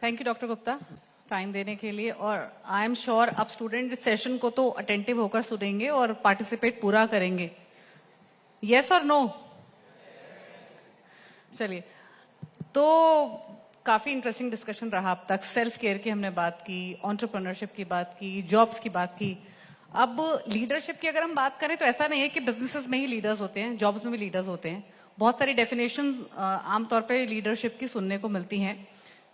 Thank you doctor Gupta time देने के लिए। और आई एम श्योर आप स्टूडेंट इस सेशन को तो अटेंटिव होकर सुनेंगे और पार्टिसिपेट पूरा करेंगे। यस और नो? चलिए, तो काफी इंटरेस्टिंग डिस्कशन रहा अब तक। सेल्फ केयर की हमने बात की, एंटरप्रेन्योरशिप की बात की, जॉब्स की बात की। अब लीडरशिप की अगर हम बात करें तो ऐसा नहीं है कि बिजनेसेस में ही लीडर्स होते हैं, जॉब्स में भी लीडर्स होते हैं। बहुत सारी डेफिनेशन आमतौर पे लीडरशिप की सुनने को मिलती हैं,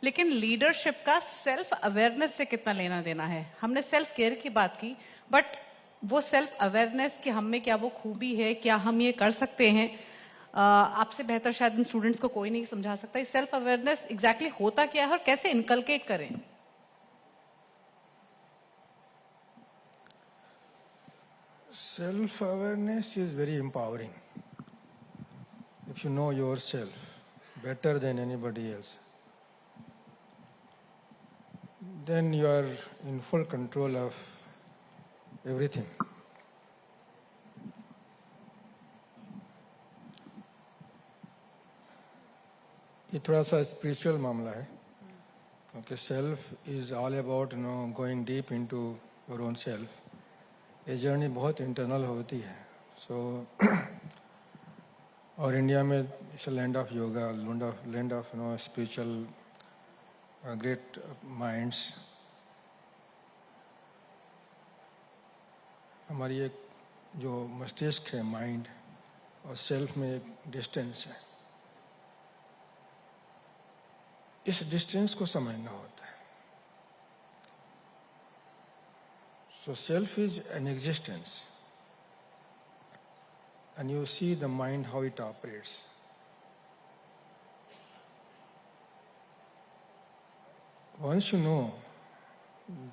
लेकिन लीडरशिप का सेल्फ अवेयरनेस से कितना लेना देना है। हमने सेल्फ केयर की बात की, बट वो सेल्फ अवेयरनेस कि हम में क्या वो खूबी है, क्या हम ये कर सकते हैं, आपसे बेहतर शायद इन स्टूडेंट्स को कोई नहीं समझा सकता। सेल्फ अवेयरनेस एग्जैक्टली होता क्या है और कैसे इनकलकेट करें? Self awareness is very empowering. If you know yourself better than anybody else, then you are in full control of everything. ये थोड़ा सा स्पिरिचुअल मामला है, क्योंकि self is all about going deep into your own self. ये journey बहुत internal होती है। और इंडिया में it's land of yoga, land of spiritual great minds. हमारी एक जो मस्तिष्क है, माइंड और सेल्फ में एक डिस्टेंस है। इस डिस्टेंस को समझना होता है। So self is an existence, and you see the mind how it operates. Once you know,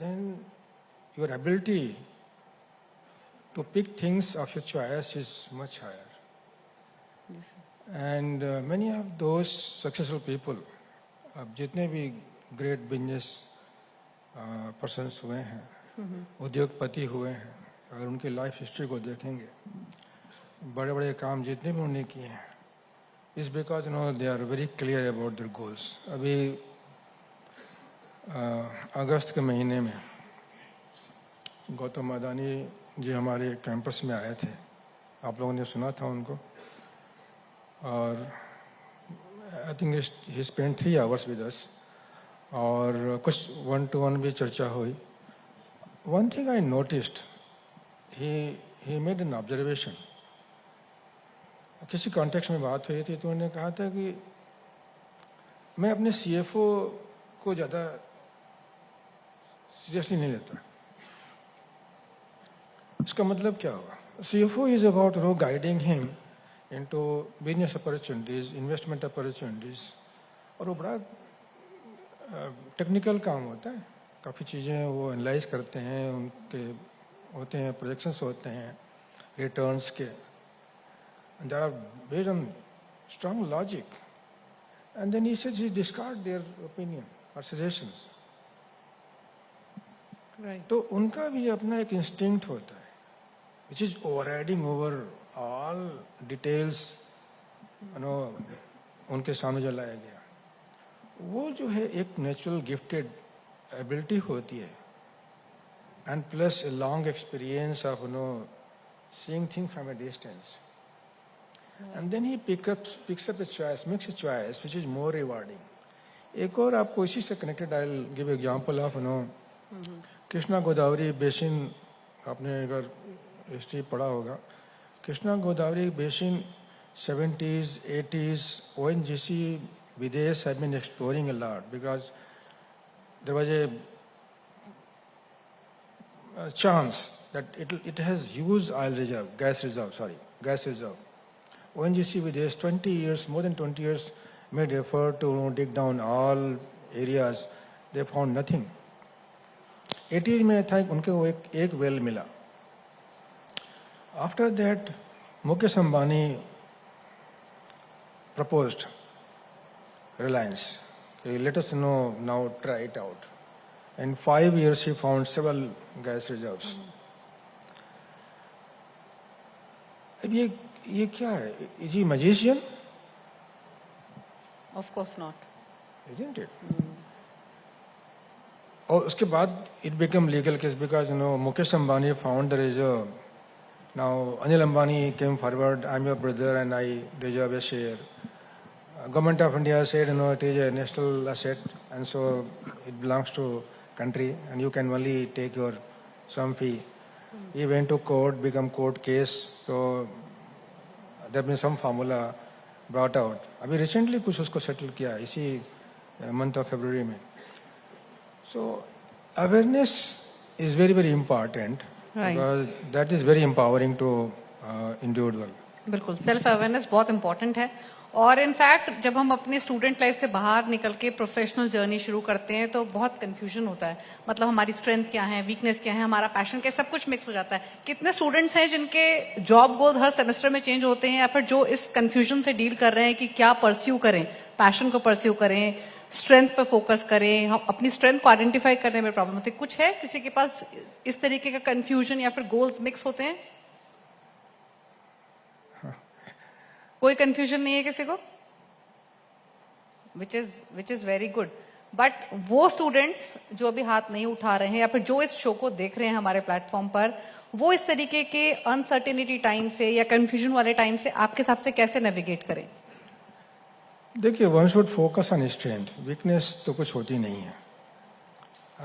then your ability to pick things of your choice is much higher. Yes, And many of those successful people, अब जितने भी great business persons हुए हैं, उद्योगपति हुए हैं, अगर उनकी लाइफ हिस्ट्री को देखेंगे, बड़े बड़े काम जितने भी उन्होंने किए हैं, इस because they are very clear about their goals. अभी अगस्त के महीने में गौतम अदानी जी हमारे कैंपस में आए थे, आप लोगों ने सुना था उनको। और I think he spend 3 hours with us, और कुछ 1-to-1 भी चर्चा हुई। One thing I noticed, he made an observation. किसी कॉन्टेक्स्ट में बात हुई थी तो उन्होंने कहा था कि मैं अपने CFO को ज़्यादा सीरियसली नहीं लेता। इसका मतलब क्या हुआ? CFO is about guiding him into business opportunities, investment opportunities, और वो बड़ा टेक्निकल काम होता है। काफ़ी चीज़ें वो एनालाइज करते हैं, उनके होते हैं प्रोजेक्शंस होते हैं रिटर्न्स के, and there are based on strong logic, and then he says he discard their opinion और सजेशंस। तो उनका भी अपना एक इंस्टिंक्ट होता है which is overriding over all details, उनके सामने जो लाया गया। वो जो है एक नेचुरल गिफ्टेड एबिलिटी होती है, and plus a long experience of seeing thing from a distance, and then he picks up a choice, makes a choice which is more rewarding. एक और आपको इसी से connected I will give example of Krishna Godavari basin. आपने अगर history पढ़ा होगा, Krishna Godavari basin 70s, 80s, ONGC Videsh have been exploring a lot because there was a chance that it has huge gas reserve. ONGC Videsh 20 years, more than 20 years, made effort to dig down all areas. They found nothing. 80s में था उनको एक well मिला। After that, Mukesh Ambani proposed Reliance, let us now try it out. In 5 years, he found several gas reserves. अब ये क्या है? Is he magician? Of course not. Isn't it? और उसके बाद it became legal case because Mukesh Ambani found there is a now Anil Ambani came forward, I'm your brother and I deserve a share. Government of India said it is a national asset and so it belongs to country and you can only take your some fee. He went to court, become court case, so there been some formula brought out. अभी recently कुछ उसको settle किया इसी month of February में. So awareness is very, very important Right. because that is very empowering to individual. बिल्कुल self awareness बहुत important है और इनफैक्ट जब हम अपने स्टूडेंट लाइफ से बाहर निकल के प्रोफेशनल जर्नी शुरू करते हैं तो बहुत कंफ्यूजन होता है मतलब हमारी स्ट्रेंथ क्या है वीकनेस क्या है हमारा पैशन क्या है सब कुछ मिक्स हो जाता है कितने स्टूडेंट्स हैं जिनके जॉब गोल्स हर सेमेस्टर में चेंज होते हैं या फिर जो इस कंफ्यूजन से डील कर रहे हैं कि क्या परस्यू करें पैशन को परस्यू करें स्ट्रेंथ पे फोकस करें हम अपनी स्ट्रेंथ को आइडेंटिफाई करने में प्रॉब्लम होती है कुछ है किसी के पास इस तरीके का कंफ्यूजन या फिर गोल्स मिक्स होते हैं कोई कंफ्यूजन नहीं है किसी को which is very good but वो स्टूडेंट्स जो अभी हाथ नहीं उठा रहे हैं या फिर जो इस शो को देख रहे हैं हमारे प्लेटफॉर्म पर वो इस तरीके के अनसर्टेनिटी टाइम से या कंफ्यूजन वाले टाइम से आपके हिसाब से कैसे नेविगेट करें देखिए one should focus on strength weakness तो कुछ होती नहीं है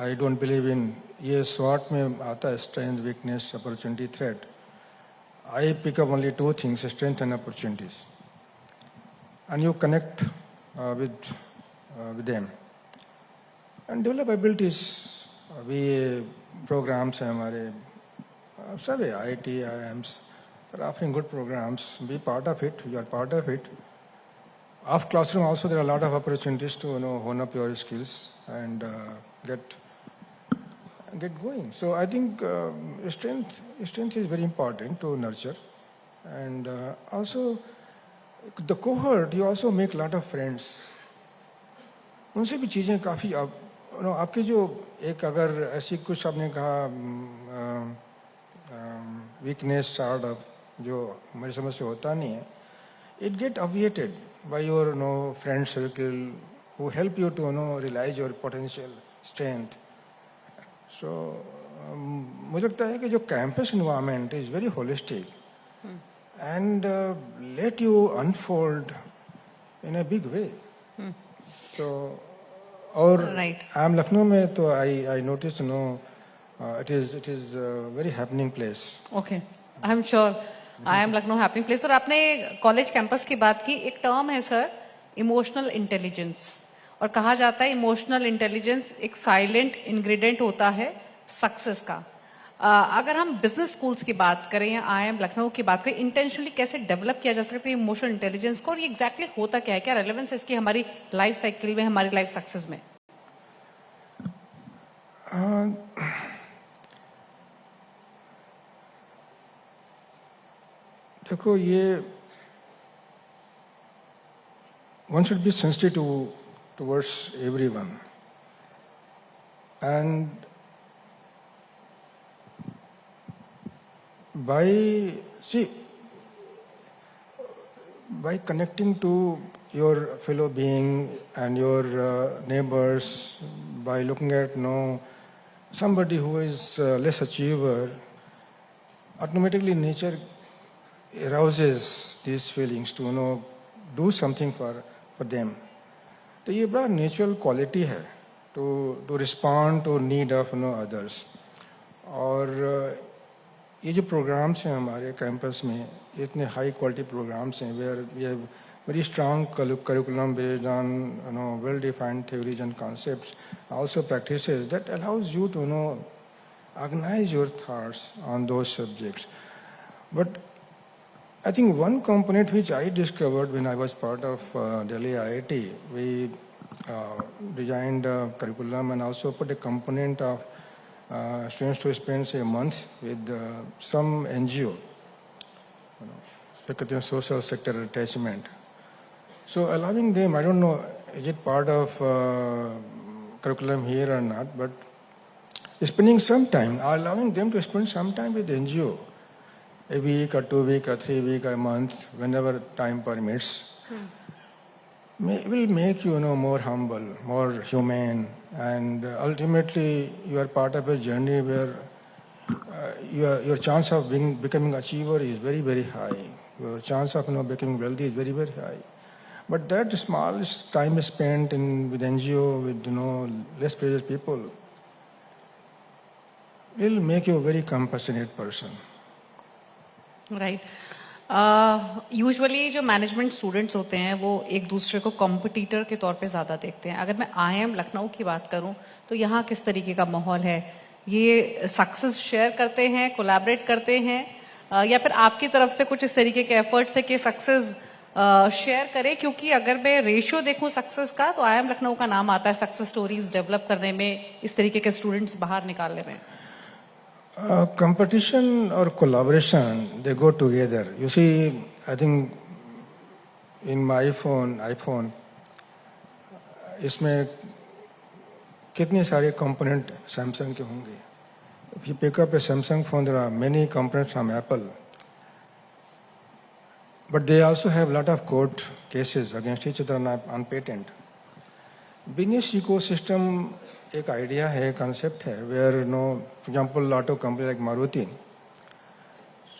आई डोंट बिलीव इन ये स्वॉट में आता है strength weakness opportunity threat I pick up only two things, strength and opportunities. And you connect with them. And develop abilities. We programs हैं हमारे सभी IIT, IIMs are offering good programs. Be part of it. You are part of it. Off classroom also there are a lot of opportunities to hone up your skills and get going. So I think strength is very important to nurture, and also the cohort. You also make a lot of friends. उनसे भी चीजें काफी आपके जो एक अगर ऐसी कुछ आपने कहा weakness sort of जो हमारी समझ से होता नहीं है, it get obviated by your friend circle who help you to realize your potential strength. So, मुझे लगता है कि जो campus environment is very holistic and let you unfold in a big way तो और आई एम लखनऊ में तो I notice it is very happening place okay I am sure I am Lucknow happening place और आपने कॉलेज कैंपस की बात की एक टर्म है सर इमोशनल इंटेलिजेंस और कहा जाता है इमोशनल इंटेलिजेंस एक साइलेंट इंग्रेडिएंट होता है सक्सेस का अगर हम बिजनेस स्कूल्स की बात करें या IIM लखनऊ की बात करें इंटेंशनली कैसे डेवलप किया जा सकता है इमोशनल इंटेलिजेंस को और ये एग्जैक्टली होता क्या है क्या रेलेवेंस है इसकी हमारी लाइफ साइकिल में हमारी लाइफ सक्सेस में देखो ये one should be sensitive towards everyone and by connecting to your fellow being and your neighbors by looking at somebody who is less achiever automatically nature arouses these feelings to do something for them तो ये बड़ा natural quality है to respond to need of others और ये जो programmes हैं हमारे campus में इतने हाई क्वालिटी प्रोग्राम्स हैं वेयर ये very strong curriculum based on well defined theories and concepts also practices that allows you to organise your thoughts on those subjects but I think one component which I discovered when I was part of Delhi IIT, we designed a curriculum and also put a component of students to spend say a month with some NGO, social sector attachment. So allowing them, I don't know, is it part of curriculum here or not, but spending some time, allowing them to spend some time with NGO. A week or 2 week or 3 week or a month, whenever time permits. will make you, more humble, more humane, and ultimately you are part of a journey where your chance of becoming achiever is very, very high. Your chance of becoming wealthy is very, very high. But that small time spent with NGO, with less privileged people, will make you a very compassionate person. Right usually जो management students होते हैं वो एक दूसरे को competitor के तौर पे ज्यादा देखते हैं. अगर मैं IIM लखनऊ की बात करूं तो यहाँ किस तरीके का माहौल है? ये सक्सेस शेयर करते हैं, कोलैबोरेट करते हैं, या फिर आपकी तरफ से कुछ इस तरीके के एफर्ट्स है कि सक्सेस शेयर करें? क्योंकि अगर मैं रेशियो देखूं सक्सेस का तो IIM लखनऊ का नाम आता है सक्सेस स्टोरीज डेवलप करने में, इस तरीके के स्टूडेंट्स बाहर निकालने में. Competition or collaboration, they go together. You see, I think in my iPhone, इसमें कितने सारे component Samsung के होंगे. If you pick up a Samsung phone, there are many components from Apple. But they also have a lot of court cases against each other on patent. Business ecosystem एक idea है, concept है, where for example, auto company like Maruti,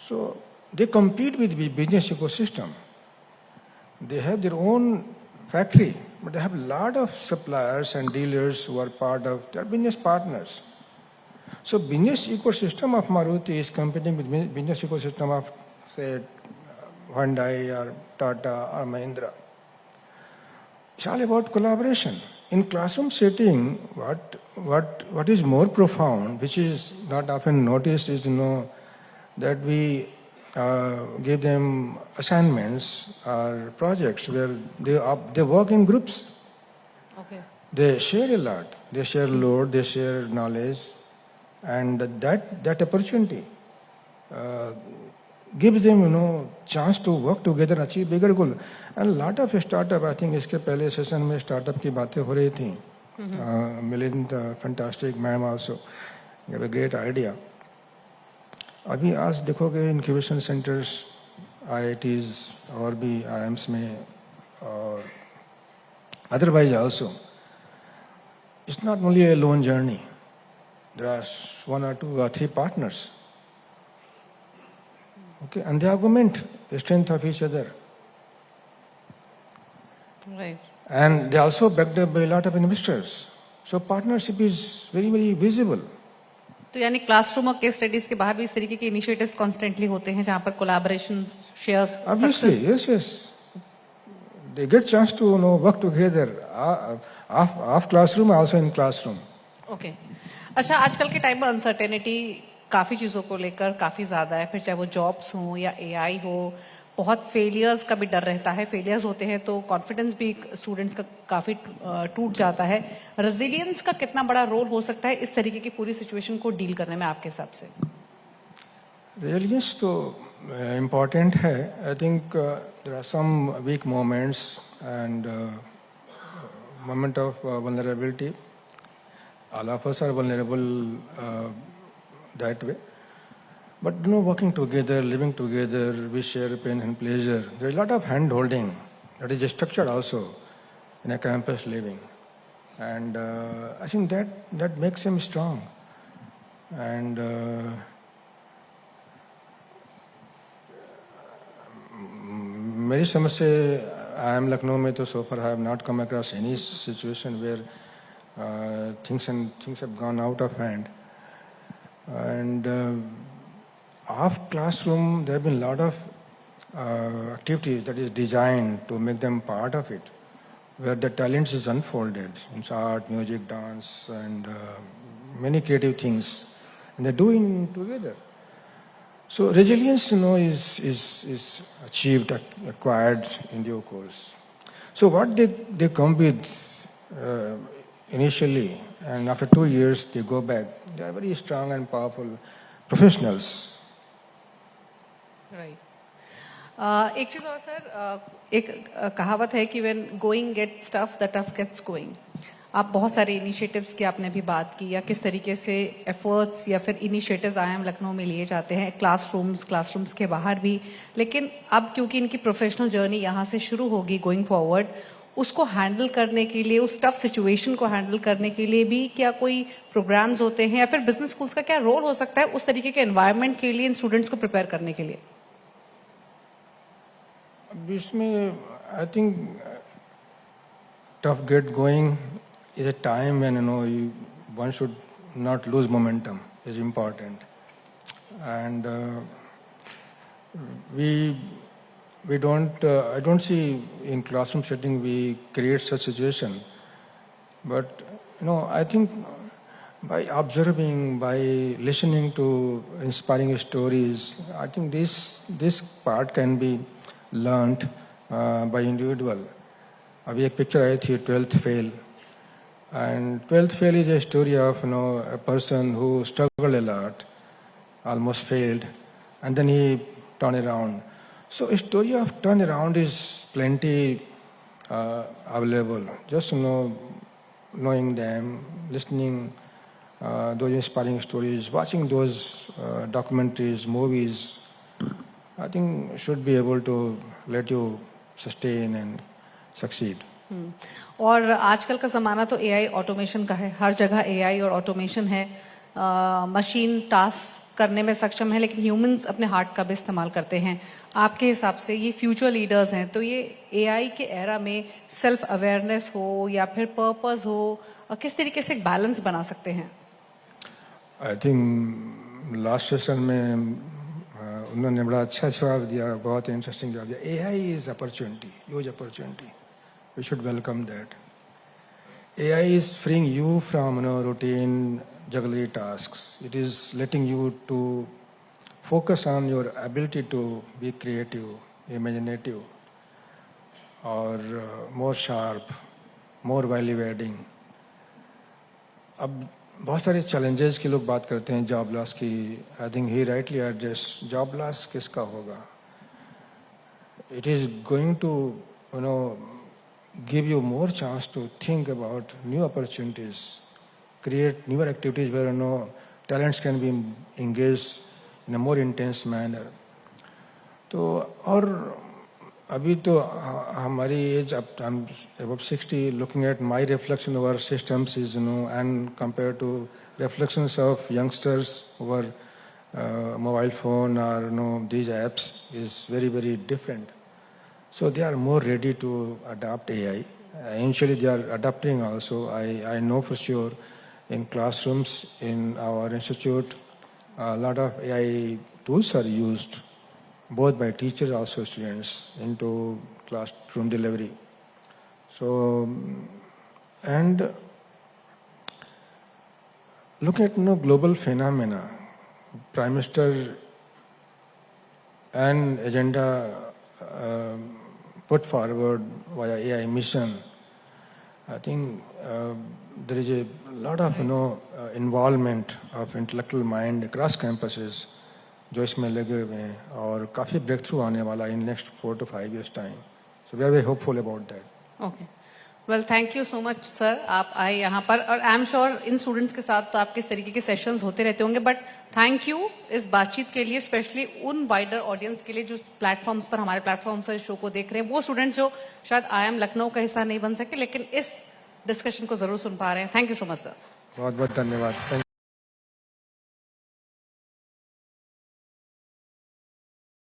so they compete with the business ecosystem. They have their own factory, but they have a lot of suppliers and dealers who are part of their business partners. So business ecosystem of Maruti is competing with business ecosystem of, say, Hyundai or Tata or Mahindra. It's all about collaboration. In classroom setting, what is more profound, which is not often noticed, is that we give them assignments or projects where they work in groups. Okay. They share a lot. They share load. They share knowledge, and that opportunity gives them chance to work together and achieve bigger goal. And a lot of startup, I think इसके पहले session में startup की बातें हो रही थी. Milind, fantastic, ma'am also you have a great idea. अभी आज देखोगे incubation centers, IITs और भी IIMs में और otherwise also, it's not only a lone journey. There are 1 or 2 or 3 partners. Okay, and they augment the strength of each other. Right. And they also backed up by a lot of investors. So partnership is very, very visible. तो यानी classroom और case studies के बाहर भी इस तरीके के initiatives constantly होते हैं जहां पर collaboration, shares. Obviously, yes. They get chance to work together off classroom, also in classroom. Okay. अच्छा, आजकल के टाइम में अनसर्टेनिटी काफी चीजों को लेकर काफी ज्यादा है, फिर चाहे वो जॉब्स हो या AI हो. बहुत फेलियर्स का भी डर रहता है. फेलियर्स होते हैं तो कॉन्फिडेंस भी स्टूडेंट्स का काफी टूट जाता है. रेजिलियंस का कितना बड़ा रोल हो सकता है इस तरीके की पूरी सिचुएशन को डील करने में आपके हिसाब से? रेजिलियंस तो इम्पोर्टेंट है. I think there are some weak moments and moment of vulnerability. All of us are vulnerable that way. But working together, living together, we share pain and pleasure. There is a lot of hand holding that is structured also in a campus living. And I think that makes him strong. And मेरी समझ से IIM Lucknow में तो so far I have not come across any situation where things have gone out of hand. And off classroom, there have been a lot of activities that is designed to make them part of it, where the talents is unfolded. It's art, music, dance, and many creative things, and they're doing together. So resilience, is achieved, acquired in due course. So what they come with initially, and after 2 years they go back. They are very strong and powerful professionals. Right. एक चीज और sir, एक कहावत है कि when going gets tough, the tough gets going. आप बहुत सारे इनिशिएटिव्स की आपने भी बात की, या किस तरीके से एफर्ट्स या फिर इनिशिएटिव्स IIM लखनऊ में लिए जाते हैं क्लासरूम्स के बाहर भी. लेकिन अब क्योंकि इनकी प्रोफेशनल जर्नी यहाँ से शुरू होगी गोइंग फॉरवर्ड, उसको हैंडल करने के लिए, उस टफ सिचुएशन को हैंडल करने के लिए भी क्या कोई प्रोग्राम्स होते हैं, या फिर बिजनेस स्कूल्स का क्या रोल हो सकता है उस तरीके के एनवायरनमेंट के लिए इन स्टूडेंट्स को प्रिपेयर करने के लिए? अब इसमें I think tough get going is a time when one should not lose momentum is important, and we don't I don't see in classroom setting we create such situation, but I think by observing, by listening to inspiring stories, I think this part can be learned by individual. अभी एक picture आई थी 12th fail, and 12th fail is a story of a person who struggled a lot, almost failed, and then he turned around. So a story of turnaround is plenty available. Just knowing them, listening those inspiring stories, watching those documentaries, movies, I think should be able to let you sustain and succeed. और आजकल का ज़माना तो AI automation का है, हर जगह AI और automation है। मशीन टास्क करने में सक्षम है, लेकिन ह्यूमंस अपने हार्ट का भी इस्तेमाल करते हैं। आपके हिसाब से ये फ्यूचर लीडर्स हैं, तो ये एआई के एरा में सेल्फ अवेयरनेस हो या फिर पर्पस हो, किस तरीके से एक बैलेंस बना सकते हैं? आई थिंक लास्ट सेशन में उन्होंने बड़ा अच्छा जवाब दिया, बहुत इंटरेस्टिंग जवाब दिया। AI is opportunity, huge opportunity. We should welcome that. AI is freeing you from routine jugglery tasks. It is letting you to focus on your ability to be creative, imaginative, or more sharp, more value adding. अब बहुत सारे challenges की लोग बात करते हैं, job loss की. I think he rightly addressed job loss किसका होगा. It is going to give you more chance to think about new opportunities, create newer activities where talents can be engaged in a more intense manner. तो और अभी तो हमारी as, अब I'm above 60, looking at my reflection of our systems is and compared to reflections of youngsters over mobile phone or these apps is very, very different. So they are more ready to adopt AI. Initially they are adopting also. I know for sure in classrooms in our institute a lot of AI tools are used both by teachers also students into classroom delivery. So and look at global phenomena, Prime Minister and agenda put forward via AI mission. I think there is a lot of involvement of intellectual mind across campuses जो इसमें लगे हुए हैं, और काफ़ी break through आने वाला in next 4 to 5 years time. So we are very hopeful about that. Okay, well thank you so much sir, आप आए यहाँ पर, और आई एम श्योर इन स्टूडेंट्स के साथ तो आपके इस तरीके के सेशंस होते रहते होंगे, बट थैंक यू इस बातचीत के लिए, स्पेशली उन वाइडर ऑडियंस के लिए जो प्लेटफॉर्म्स पर, हमारे प्लेटफॉर्म्स पर इस शो को देख रहे हैं, वो स्टूडेंट्स जो शायद IIM लखनऊ का हिस्सा नहीं बन सके लेकिन इस डिस्कशन को जरूर सुन पा रहे हैं. Thank you so much sir. बहुत बहुत धन्यवाद.